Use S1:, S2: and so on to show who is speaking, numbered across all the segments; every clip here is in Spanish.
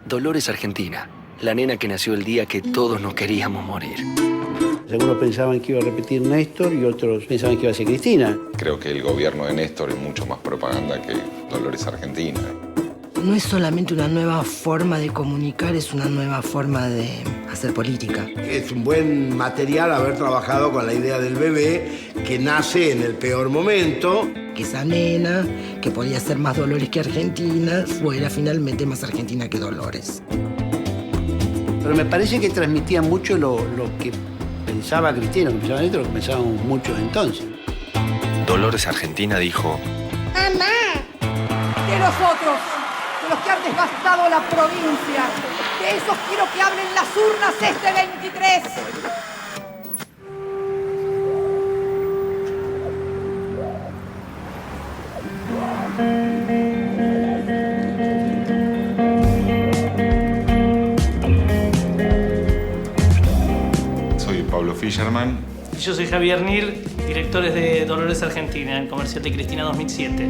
S1: Dolores Argentina, la nena que nació el día que todos nos queríamos morir.
S2: Algunos pensaban que iba a repetir Néstor y otros pensaban que iba a ser Cristina.
S3: Creo que el gobierno de Néstor es mucho más propaganda que Dolores Argentina.
S4: No es solamente una nueva forma de comunicar, es una nueva forma de hacer política.
S5: Es un buen material haber trabajado con la idea del bebé que nace en el peor momento.
S4: Que esa nena, que podía ser más Dolores que Argentina, fuera finalmente más Argentina que Dolores.
S2: Pero me parece que transmitía mucho lo que pensaba Cristina, lo que pensaba Néstor, lo que pensábamos muchos entonces.
S1: Dolores Argentina dijo:
S6: ¡Mamá!
S7: De los otros, de los que han devastado la provincia, de esos quiero que hablen las urnas este 23.
S3: Soy Pablo Fischerman.
S8: Y yo soy Javier Nil, directores de Dolores Argentina, en Comercial de Cristina 2007.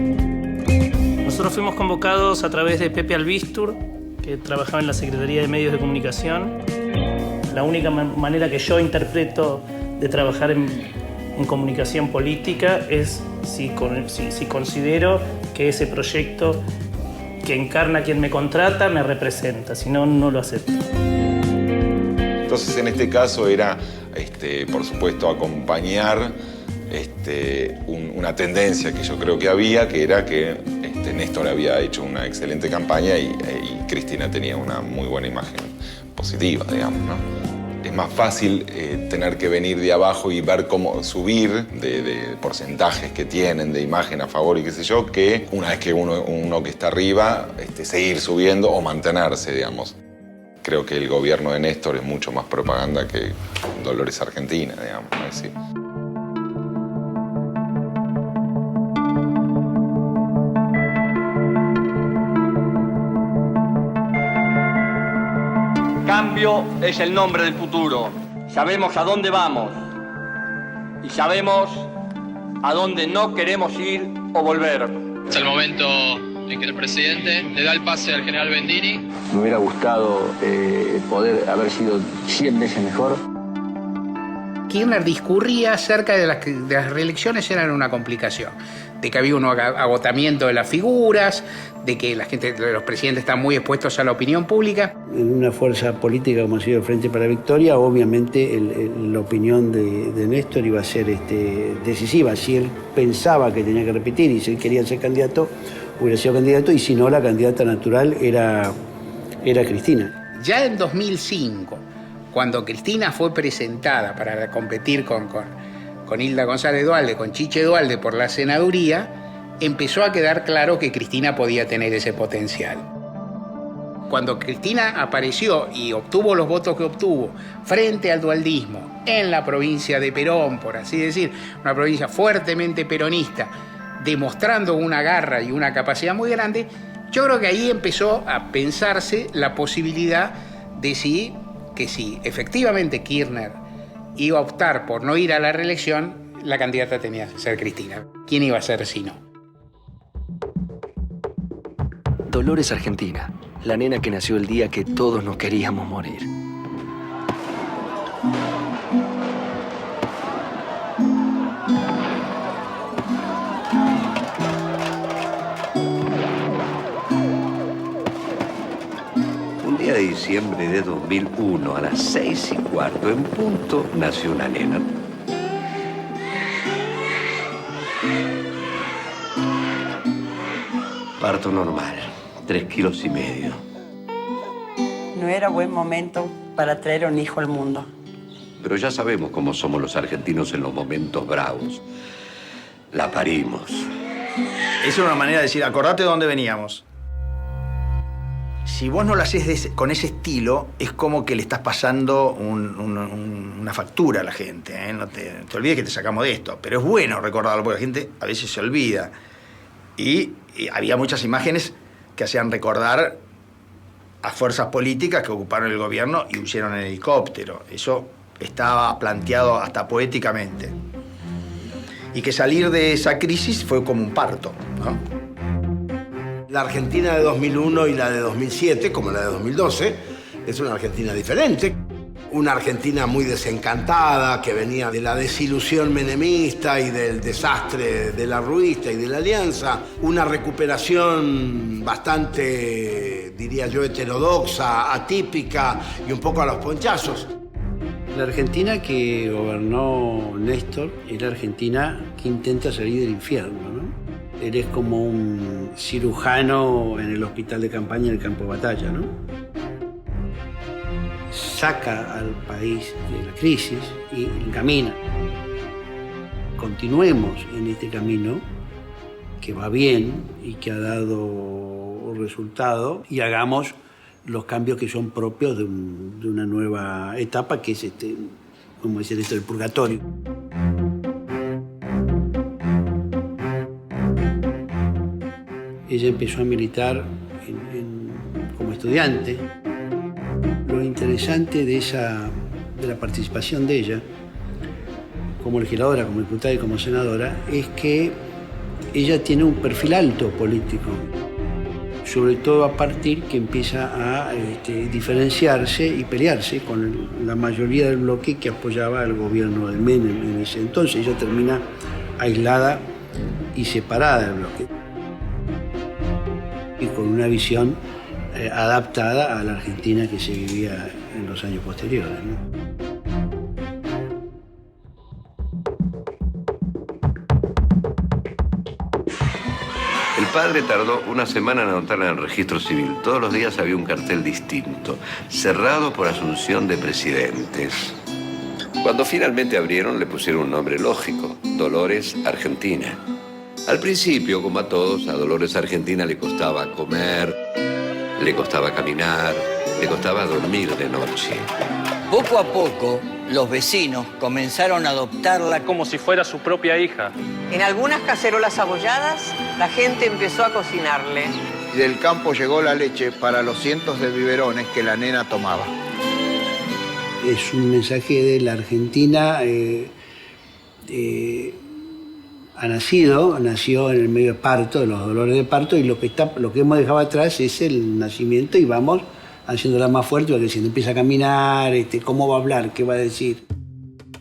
S8: Nosotros fuimos convocados a través de Pepe Albistur, que trabajaba en la Secretaría de Medios de Comunicación. La única manera que yo interpreto de trabajar en comunicación política es si considero que ese proyecto que encarna a quien me contrata me representa, si no, no lo acepto.
S3: Entonces, en este caso era, por supuesto, acompañar una tendencia que yo creo que había, que era que Néstor había hecho una excelente campaña y Cristina tenía una muy buena imagen positiva, digamos, ¿no? Es más fácil tener que venir de abajo y ver cómo subir de porcentajes que tienen de imagen a favor y qué sé yo, que una vez que uno que está arriba, seguir subiendo o mantenerse, digamos. Creo que el gobierno de Néstor es mucho más propaganda que Dolores Argentina, digamos, ¿no? Sí.
S9: Cambio es el nombre del futuro. Sabemos a dónde vamos y sabemos a dónde no queremos ir o volver.
S10: Es el momento en que el presidente le da el pase al general Bendini.
S11: Me hubiera gustado poder haber sido 100 veces mejor.
S12: Kirchner discurría acerca de las reelecciones eran una complicación, de que había un agotamiento de las figuras, de que los presidentes están muy expuestos a la opinión pública.
S2: En una fuerza política como ha sido el Frente para la Victoria, obviamente la opinión de Néstor iba a ser decisiva. Si él pensaba que tenía que repetir y si él quería ser candidato, hubiera sido candidato, y si no, la candidata natural era Cristina.
S12: Ya en 2005, cuando Cristina fue presentada para competir con Hilda González Duhalde, con Chiche Duhalde por la senaduría, empezó a quedar claro que Cristina podía tener ese potencial. Cuando Cristina apareció y obtuvo los votos que obtuvo frente al dualdismo en la provincia de Perón, por así decir, una provincia fuertemente peronista, demostrando una garra y una capacidad muy grande, yo creo que ahí empezó a pensarse la posibilidad de que si efectivamente Kirchner iba a optar por no ir a la reelección, la candidata tenía que ser Cristina. ¿Quién iba a ser si no?
S1: Dolores Argentina, la nena que nació el día que todos nos queríamos morir.
S11: De diciembre de 2001 a las 6:15 en punto nació una nena. Parto normal, 3,5 kilos.
S7: No era buen momento para traer un hijo al mundo.
S11: Pero ya sabemos cómo somos los argentinos en los momentos bravos. La parimos.
S13: Esa es una manera de decir, acordate de dónde veníamos. Si vos no lo haces con ese estilo, es como que le estás pasando una factura a la gente, ¿eh? No te olvides que te sacamos de esto. Pero es bueno recordarlo, porque la gente a veces se olvida. Y había muchas imágenes que hacían recordar a fuerzas políticas que ocuparon el gobierno y huyeron en helicóptero. Eso estaba planteado hasta poéticamente. Y que salir de esa crisis fue como un parto, ¿no?
S5: La Argentina de 2001 y la de 2007, como la de 2012, es una Argentina diferente. Una Argentina muy desencantada, que venía de la desilusión menemista y del desastre de la Ruista y de la Alianza. Una recuperación bastante, diría yo, heterodoxa, atípica y un poco a los ponchazos.
S2: La Argentina que gobernó Néstor es la Argentina que intenta salir del infierno, ¿no? Él es como un cirujano en el hospital de campaña en el campo de batalla, ¿no? Saca al país de la crisis y encamina. Continuemos en este camino que va bien y que ha dado resultado y hagamos los cambios que son propios de una nueva etapa que es como decir esto, el purgatorio. Ella empezó a militar como estudiante. Lo interesante de la participación de ella, como legisladora, como diputada y como senadora, es que ella tiene un perfil alto político, sobre todo a partir que empieza a diferenciarse y pelearse con la mayoría del bloque que apoyaba al gobierno de Menem en ese entonces. Ella termina aislada y separada del bloque, y con una visión adaptada a la Argentina que se vivía en los años posteriores, ¿no?
S11: El padre tardó una semana en anotarla en el registro civil. Todos los días había un cartel distinto, cerrado por asunción de presidentes. Cuando finalmente abrieron, le pusieron un nombre lógico, Dolores Argentina. Al principio, como a todos, a Dolores Argentina le costaba comer, le costaba caminar, le costaba dormir de noche.
S6: Poco a poco, los vecinos comenzaron a adoptarla
S8: como si fuera su propia hija.
S14: En algunas cacerolas abolladas, la gente empezó a cocinarle.
S13: Y del campo llegó la leche para los cientos de biberones que la nena tomaba.
S2: Es un mensaje de la Argentina. Nació en el medio de parto, de los dolores de parto, y lo que hemos dejado atrás es el nacimiento y vamos haciéndola más fuerte, porque si empieza a caminar, cómo va a hablar, qué va a decir.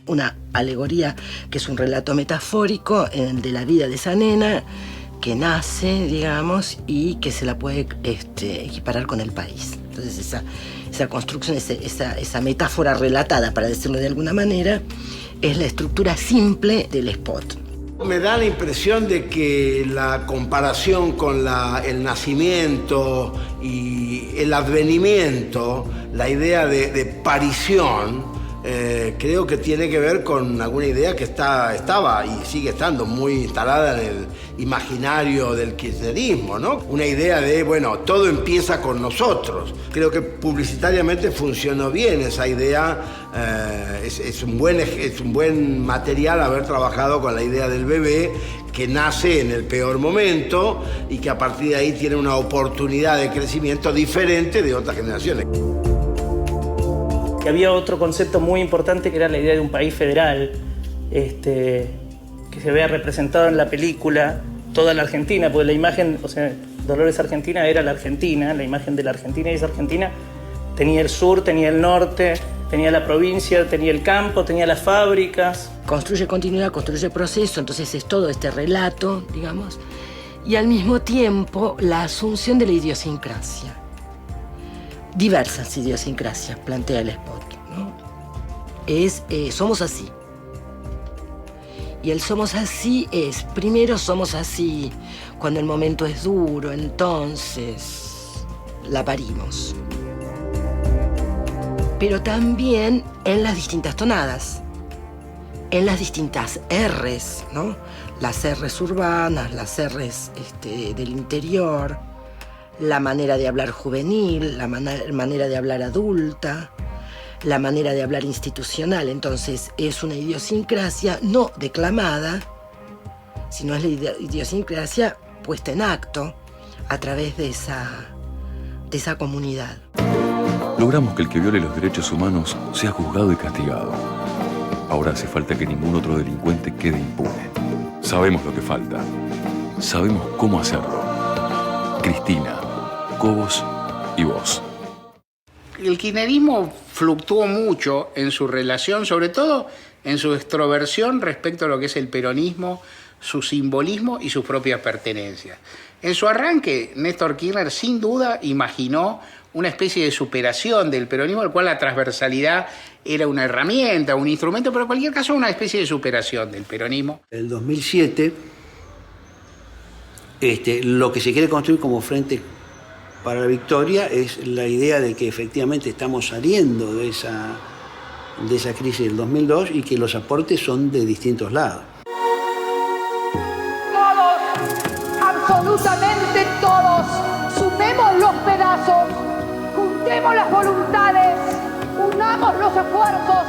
S4: Una alegoría que es un relato metafórico de la vida de esa nena que nace, digamos, y que se la puede equiparar con el país. Entonces esa construcción, esa metáfora relatada, para decirlo de alguna manera, es la estructura simple del spot.
S5: Me da la impresión de que la comparación con el nacimiento y el advenimiento, la idea de parición, creo que tiene que ver con alguna idea que estaba y sigue estando muy instalada en el imaginario del kirchnerismo, ¿no? Una idea de, bueno, todo empieza con nosotros. Creo que publicitariamente funcionó bien esa idea. Es un buen material haber trabajado con la idea del bebé que nace en el peor momento y que a partir de ahí tiene una oportunidad de crecimiento diferente de otras generaciones.
S8: Que había otro concepto muy importante que era la idea de un país federal, que se vea representado en la película toda la Argentina, porque la imagen, o sea, Dolores Argentina era la Argentina, la imagen de la Argentina y esa Argentina tenía el sur, tenía el norte, tenía la provincia, tenía el campo, tenía las fábricas.
S4: Construye continuidad, construye proceso, entonces es todo este relato, digamos, y al mismo tiempo la asunción de la idiosincrasia. Diversas idiosincrasias, plantea el spot, ¿no? Somos así. Y el somos así es, primero somos así cuando el momento es duro, entonces la parimos. Pero también en las distintas tonadas, en las distintas R's, ¿no? Las R's urbanas, las R's del interior, la manera de hablar juvenil, la manera de hablar adulta, la manera de hablar institucional. Entonces es una idiosincrasia no declamada, sino es la idiosincrasia puesta en acto a través de esa comunidad.
S15: Logramos que el que viole los derechos humanos sea juzgado y castigado. Ahora hace falta que ningún otro delincuente quede impune. Sabemos lo que falta. Sabemos cómo hacerlo. Cristina, Cobos y vos.
S12: El kirchnerismo fluctuó mucho en su relación, sobre todo en su extroversión respecto a lo que es el peronismo, su simbolismo y sus propias pertenencias. En su arranque, Néstor Kirchner sin duda imaginó una especie de superación del peronismo, al cual la transversalidad era una herramienta, un instrumento, pero en cualquier caso una especie de superación del peronismo.
S2: En el 2007, lo que se quiere construir como Frente para la Victoria es la idea de que efectivamente estamos saliendo de esa crisis del 2002 y que los aportes son de distintos lados.
S7: Todos, absolutamente todos, sumemos los pedazos, juntemos las voluntades, unamos los esfuerzos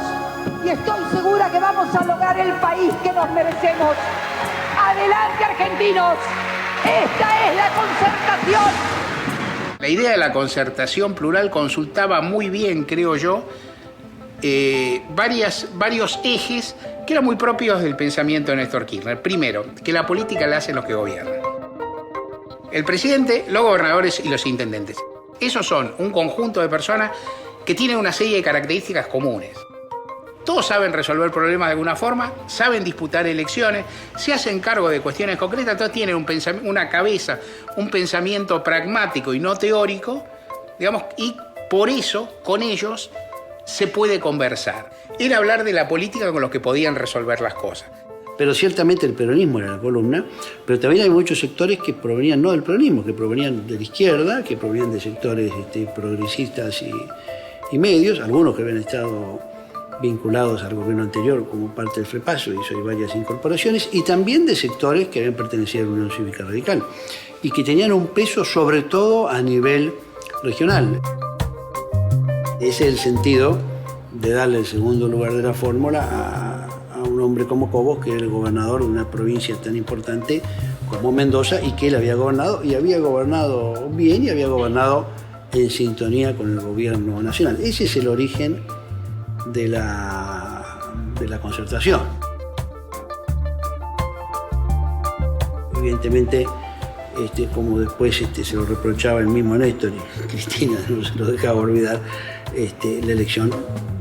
S7: y estoy segura que vamos a lograr el país que nos merecemos. ¡Adelante, argentinos! ¡Esta es la concertación!
S12: La idea de la concertación plural consultaba muy bien, creo yo, varios ejes que eran muy propios del pensamiento de Néstor Kirchner. Primero, que la política la hacen los que gobiernan. El presidente, los gobernadores y los intendentes. Esos son un conjunto de personas que tienen una serie de características comunes. Todos saben resolver problemas de alguna forma, saben disputar elecciones, se hacen cargo de cuestiones concretas, todos tienen una cabeza, un pensamiento pragmático y no teórico, digamos, y por eso, con ellos, se puede conversar. Era hablar de la política con los que podían resolver las cosas.
S2: Pero ciertamente el peronismo era la columna, pero también hay muchos sectores que provenían no del peronismo, que provenían de la izquierda, que provenían de sectores progresistas y medios, algunos que habían estado vinculados al gobierno anterior como parte del FREPASO, hizo ahí varias incorporaciones, y también de sectores que habían pertenecido a la Unión Cívica Radical y que tenían un peso sobre todo a nivel regional. Ese es el sentido de darle el segundo lugar de la fórmula a un hombre como Cobos, que era el gobernador de una provincia tan importante como Mendoza y que él había gobernado bien y había gobernado en sintonía con el gobierno nacional. Ese es el origen de la concertación. Evidentemente, como después se lo reprochaba el mismo Néstor y Cristina no se lo dejaba olvidar, la elección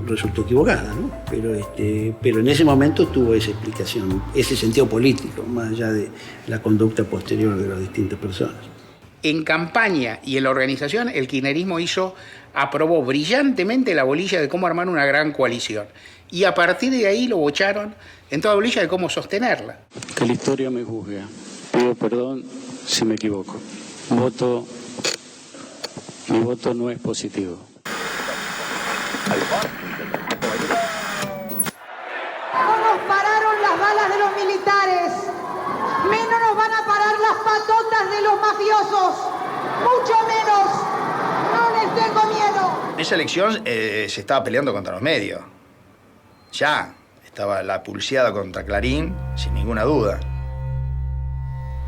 S2: resultó equivocada, ¿no? Pero en ese momento tuvo esa explicación, ese sentido político, más allá de la conducta posterior de las distintas personas.
S12: En campaña y en la organización, el kirchnerismo aprobó brillantemente la bolilla de cómo armar una gran coalición. Y a partir de ahí lo bocharon en toda bolilla de cómo sostenerla.
S16: Que la historia me juzgue. Pido perdón si me equivoco. Mi voto no es positivo.
S7: No nos pararon las balas de los militares, menos nos van a parar las patotas de los mafiosos, mucho menos. No les tengo miedo.
S13: En esa elección se estaba peleando contra los medios. Ya estaba la pulseada contra Clarín, sin ninguna duda.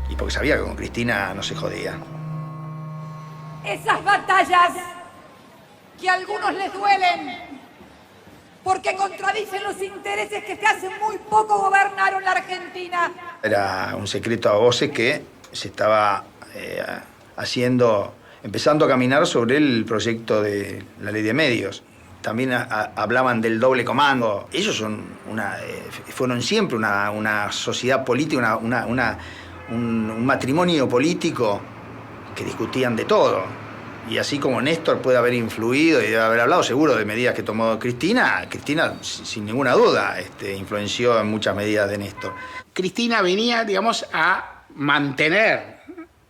S13: Y porque sabía que con Cristina no se jodía.
S7: Esas batallas que a algunos les duelen porque contradicen los intereses que hace muy poco gobernaron la Argentina.
S13: Era un secreto a voces que se estaba empezando a caminar sobre el proyecto de la ley de medios. También hablaban del doble comando. Ellos fueron siempre una sociedad política, un matrimonio político que discutían de todo. Y así como Néstor puede haber influido y debe haber hablado seguro de medidas que tomó Cristina sin ninguna duda influenció en muchas medidas de Néstor.
S12: Cristina venía, digamos, a mantener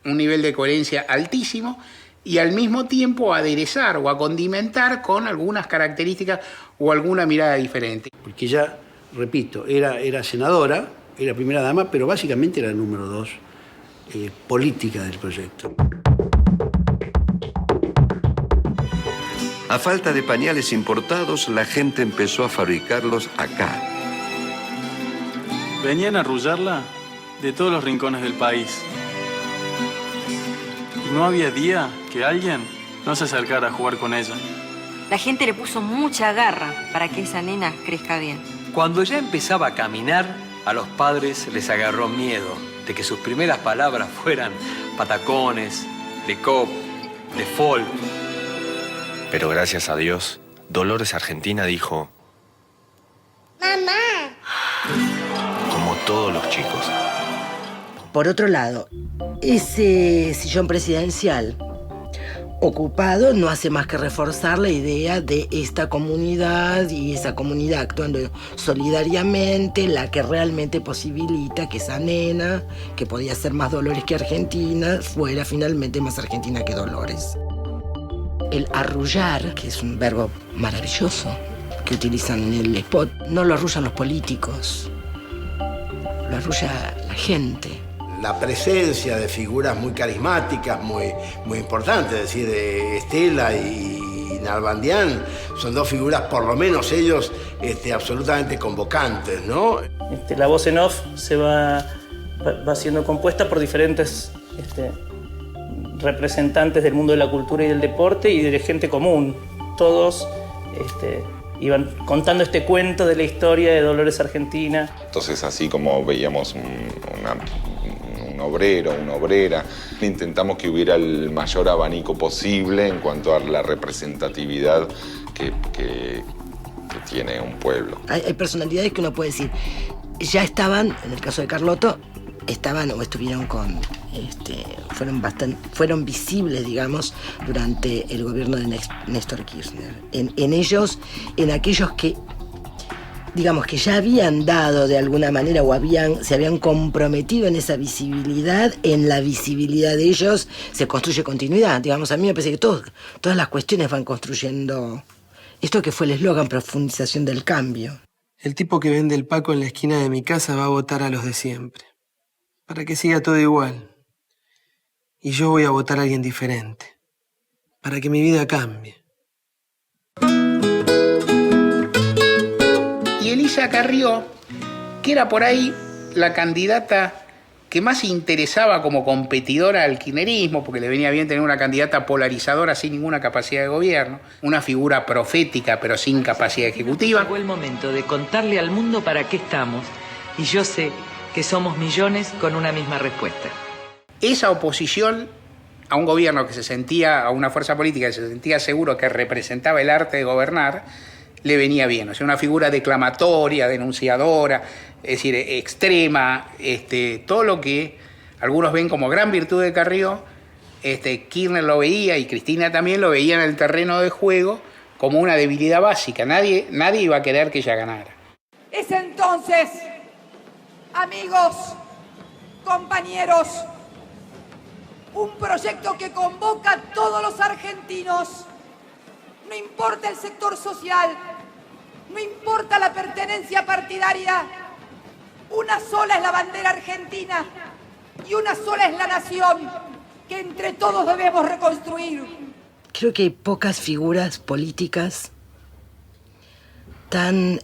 S12: un nivel de coherencia altísimo y al mismo tiempo aderezar o a condimentar con algunas características o alguna mirada diferente.
S2: Porque ya, repito, era senadora, era primera dama, pero básicamente era el número 2 política del proyecto.
S11: A falta de pañales importados, la gente empezó a fabricarlos acá.
S16: Venían a arrullarla de todos los rincones del país. Y no había día que alguien no se acercara a jugar con ella.
S17: La gente le puso mucha garra para que esa nena crezca bien.
S18: Cuando ya empezaba a caminar, a los padres les agarró miedo de que sus primeras palabras fueran patacones, de Cop, de Folk.
S19: Pero gracias a Dios, Dolores Argentina dijo...
S20: ¡Mamá!
S19: Como todos los chicos.
S4: Por otro lado, ese sillón presidencial ocupado no hace más que reforzar la idea de esta comunidad y esa comunidad actuando solidariamente, la que realmente posibilita que esa nena, que podía ser más Dolores que Argentina, fuera finalmente más Argentina que Dolores. El arrullar, que es un verbo maravilloso que utilizan en el spot, no lo arrullan los políticos, lo arrulla la gente.
S5: La presencia de figuras muy carismáticas, muy importantes, es decir, Estela y Nalbandián, son dos figuras, por lo menos ellos, absolutamente convocantes, ¿no?
S8: La voz en off se va siendo compuesta por diferentes representantes del mundo de la cultura y del deporte y de gente común. Todos iban contando este cuento de la historia de Dolores Argentina.
S3: Entonces, así como veíamos un obrero, una obrera, intentamos que hubiera el mayor abanico posible en cuanto a la representatividad que tiene un pueblo.
S4: Hay personalidades que uno puede decir, ya estaban, en el caso de Carlotto, estaban o estuvieron con... fueron visibles, digamos, durante el gobierno de Néstor Kirchner. En ellos, en aquellos que, digamos, que ya habían dado de alguna manera o se habían comprometido en esa visibilidad, en la visibilidad de ellos se construye continuidad. Digamos, a mí me parece que todas las cuestiones van construyendo esto que fue el eslogan, profundización del cambio.
S21: El tipo que vende el Paco en la esquina de mi casa va a votar a los de siempre, para que siga todo igual. Y yo voy a votar a alguien diferente, para que mi vida cambie.
S12: Y Elisa Carrió, que era por ahí la candidata que más interesaba como competidora al kirchnerismo, porque le venía bien tener una candidata polarizadora sin ninguna capacidad de gobierno, una figura profética pero sin capacidad ejecutiva.
S22: Llegó el momento de contarle al mundo para qué estamos, y yo sé que somos millones con una misma respuesta.
S12: Esa oposición a un gobierno que se sentía, a una fuerza política que se sentía seguro que representaba el arte de gobernar, le venía bien. O sea, una figura declamatoria, denunciadora, es decir, extrema, todo lo que algunos ven como gran virtud de Carrió, Kirchner lo veía y Cristina también lo veía en el terreno de juego como una debilidad básica. Nadie iba a querer que ella ganara.
S7: Es entonces, amigos, compañeros, un proyecto que convoca a todos los argentinos, no importa el sector social, no importa la pertenencia partidaria, una sola es la bandera argentina y una sola es la nación que entre todos debemos reconstruir.
S4: Creo que hay pocas figuras políticas tan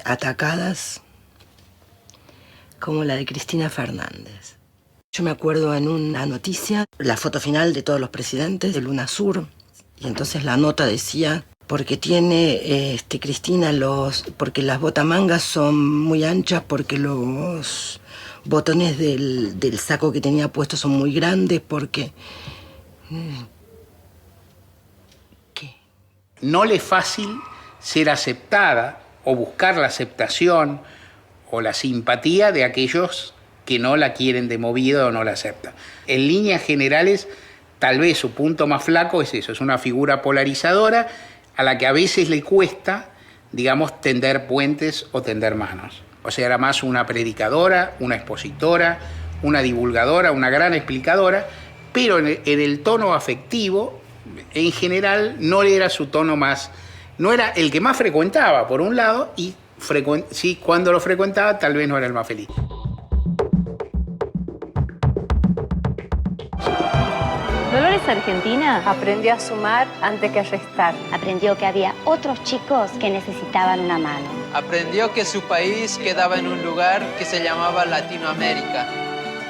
S4: atacadas como la de Cristina Fernández. Yo me acuerdo en una noticia, la foto final de todos los presidentes de UNASUR, y entonces la nota decía, porque tiene Cristina porque las botamangas son muy anchas, porque los botones del saco que tenía puesto son muy grandes, porque...
S12: ¿Qué? No le es fácil ser aceptada o buscar la aceptación o la simpatía de aquellos que no la quieren de movida o no la aceptan. En líneas generales, tal vez su punto más flaco es eso, es una figura polarizadora a la que a veces le cuesta, digamos, tender puentes o tender manos. O sea, era más una predicadora, una expositora, una divulgadora, una gran explicadora, pero en el tono afectivo, en general, no era su tono más... No era el que más frecuentaba, por un lado, y sí, cuando lo frecuentaba, tal vez no era el más feliz.
S17: Dolores Argentina
S20: aprendió a sumar antes que a restar.
S17: aprendió que había otros chicos que necesitaban una mano.
S22: Aprendió que su país quedaba en un lugar que se llamaba Latinoamérica.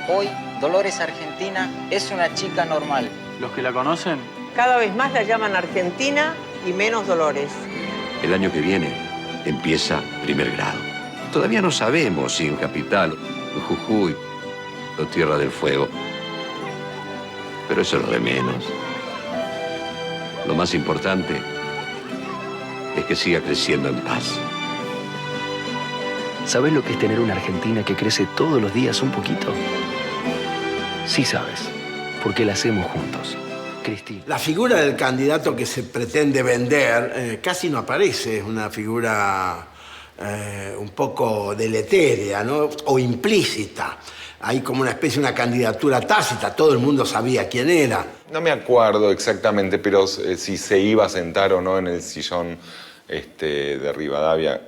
S23: Hoy, Dolores Argentina es una chica normal.
S10: ¿Los que la conocen?
S14: Cada vez más la llaman Argentina y menos Dolores.
S11: El año que viene empieza primer grado. Todavía no sabemos si en Capital, Jujuy o Tierra del Fuego. Pero eso es lo de menos. Lo más importante es que siga creciendo en paz.
S1: ¿Sabes lo que es tener una Argentina que crece todos los días un poquito? Sí sabes, porque la hacemos juntos. Cristina.
S5: La figura del candidato que se pretende vender casi no aparece, es una figura un poco deletérea, ¿no? O implícita. Hay como una especie de una candidatura tácita, todo el mundo sabía quién era.
S3: No me acuerdo exactamente, pero si se iba a sentar o no en el sillón de Rivadavia.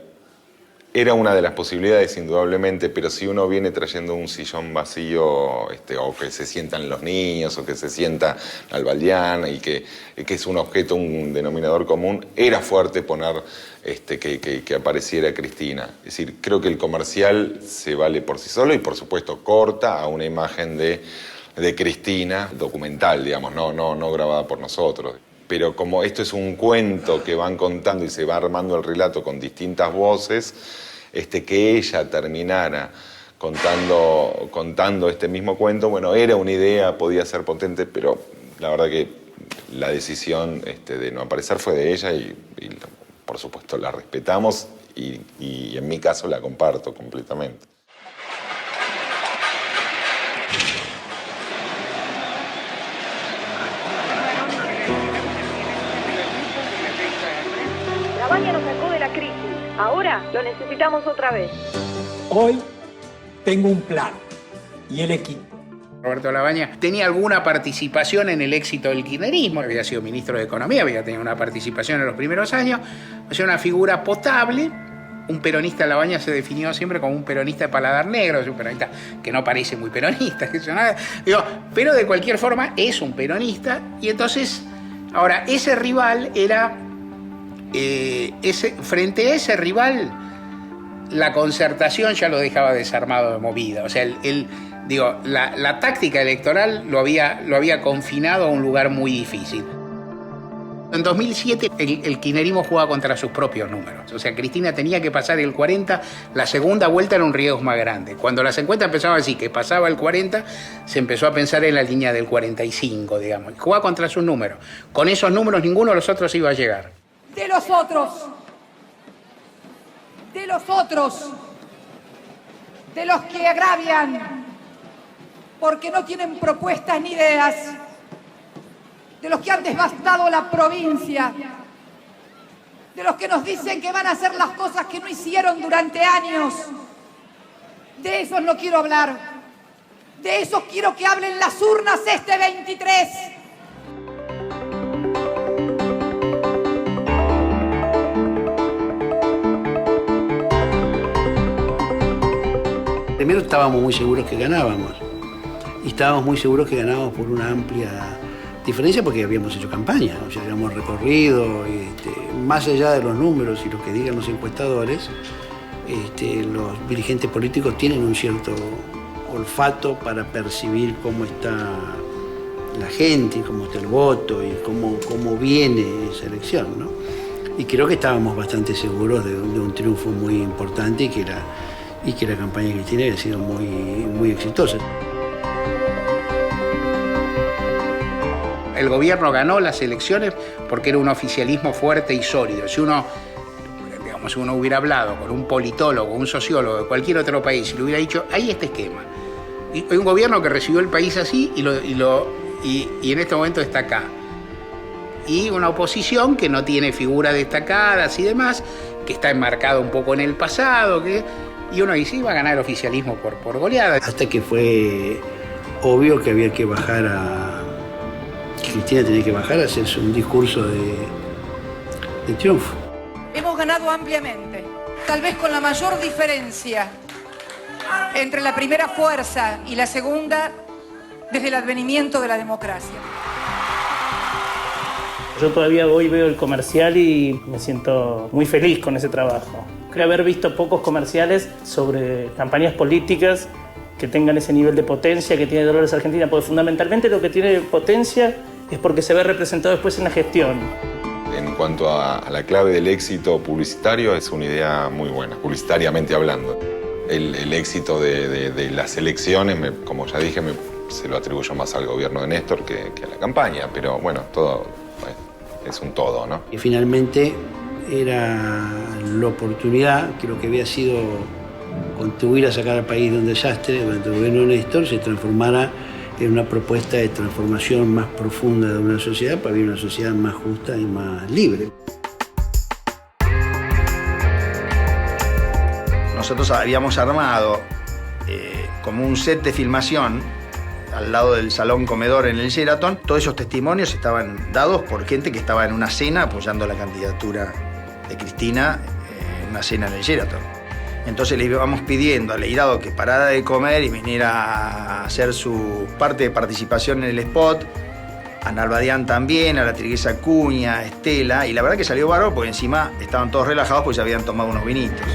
S3: Era una de las posibilidades, indudablemente, pero si uno viene trayendo un sillón vacío, o que se sientan los niños, o que se sienta Albaldián, y que es un objeto, un denominador común, era fuerte poner que apareciera Cristina. Es decir, creo que el comercial se vale por sí solo y, por supuesto, corta a una imagen de Cristina, documental, digamos, no grabada por nosotros. Pero como esto es un cuento que van contando y se va armando el relato con distintas voces, que ella terminara contando este mismo cuento, bueno, era una idea, podía ser potente, pero la verdad que la decisión de no aparecer fue de ella y por supuesto la respetamos y en mi caso la comparto completamente.
S6: Lavagna nos sacó de la crisis. Ahora lo necesitamos otra vez.
S9: Hoy tengo un plan y el equipo.
S12: Roberto Lavagna tenía alguna participación en el éxito del kirchnerismo, había sido ministro de Economía, había tenido una participación en los primeros años, o sea, una figura potable. Un peronista, Lavagna se definió siempre como un peronista de paladar negro, es un peronista que no parece muy peronista, pero de cualquier forma es un peronista, y entonces, ahora, ese rival era... frente a ese rival, la Concertación ya lo dejaba desarmado de movida. O sea, la táctica electoral lo había confinado a un lugar muy difícil. En 2007 el kirchnerismo jugaba contra sus propios números. O sea, Cristina tenía que pasar el 40, la segunda vuelta era un riesgo más grande. Cuando las encuestas empezaban a decir que pasaba el 40, se empezó a pensar en la línea del 45, digamos. Jugaba contra sus números. Con esos números ninguno de los otros iba a llegar.
S7: De los otros, de los que agravian porque no tienen propuestas ni ideas, de los que han devastado la provincia, de los que nos dicen que van a hacer las cosas que no hicieron durante años. De esos no quiero hablar, de esos quiero que hablen las urnas este 23.
S2: Primero estábamos muy seguros que ganábamos. Y estábamos muy seguros que ganábamos por una amplia diferencia porque habíamos hecho campaña. O sea, habíamos recorrido, más allá de los números y lo que digan los encuestadores, los dirigentes políticos tienen un cierto olfato para percibir cómo está la gente, cómo está el voto y cómo viene esa elección, ¿no? Y creo que estábamos bastante seguros de un triunfo muy importante y que la campaña de Cristina había sido muy, muy exitosa.
S12: El gobierno ganó las elecciones porque era un oficialismo fuerte y sólido. Si uno hubiera hablado con un politólogo, un sociólogo de cualquier otro país y le hubiera dicho, hay este esquema. Y hay un gobierno que recibió el país así y en este momento está acá. Y una oposición que no tiene figuras destacadas y demás, que está enmarcada un poco en el pasado, y uno dice, iba a ganar el oficialismo por goleada.
S2: Hasta que fue obvio que había que Cristina tenía que bajar a hacerse un discurso de triunfo.
S7: Hemos ganado ampliamente, tal vez con la mayor diferencia entre la primera fuerza y la segunda desde el advenimiento de la democracia.
S8: Yo todavía hoy veo el comercial y me siento muy feliz con ese trabajo. Creo haber visto pocos comerciales sobre campañas políticas que tengan ese nivel de potencia que tiene Dolores Argentina, porque fundamentalmente lo que tiene potencia es porque se ve representado después en la gestión.
S3: En cuanto a la clave del éxito publicitario, es una idea muy buena, publicitariamente hablando. El éxito de las elecciones, como ya dije, se lo atribuyo más al gobierno de Néstor que a la campaña, pero bueno, todo es un todo, ¿no?
S2: Y finalmente era la oportunidad que lo que había sido contribuir a sacar al país de un desastre durante el gobierno de Néstor se transformara en una propuesta de transformación más profunda de una sociedad para vivir una sociedad más justa y más libre.
S13: Nosotros habíamos armado como un set de filmación al lado del salón comedor en el Sheraton. Todos esos testimonios estaban dados por gente que estaba en una cena apoyando la candidatura de Cristina en una cena en el Sheraton. Entonces le íbamos pidiendo al Leirado que parara de comer y viniera a hacer su parte de participación en el spot, a Nalbadián también, a la Triguesa Acuña, a Estela, y la verdad que salió bárbaro porque encima estaban todos relajados porque ya habían tomado unos vinitos.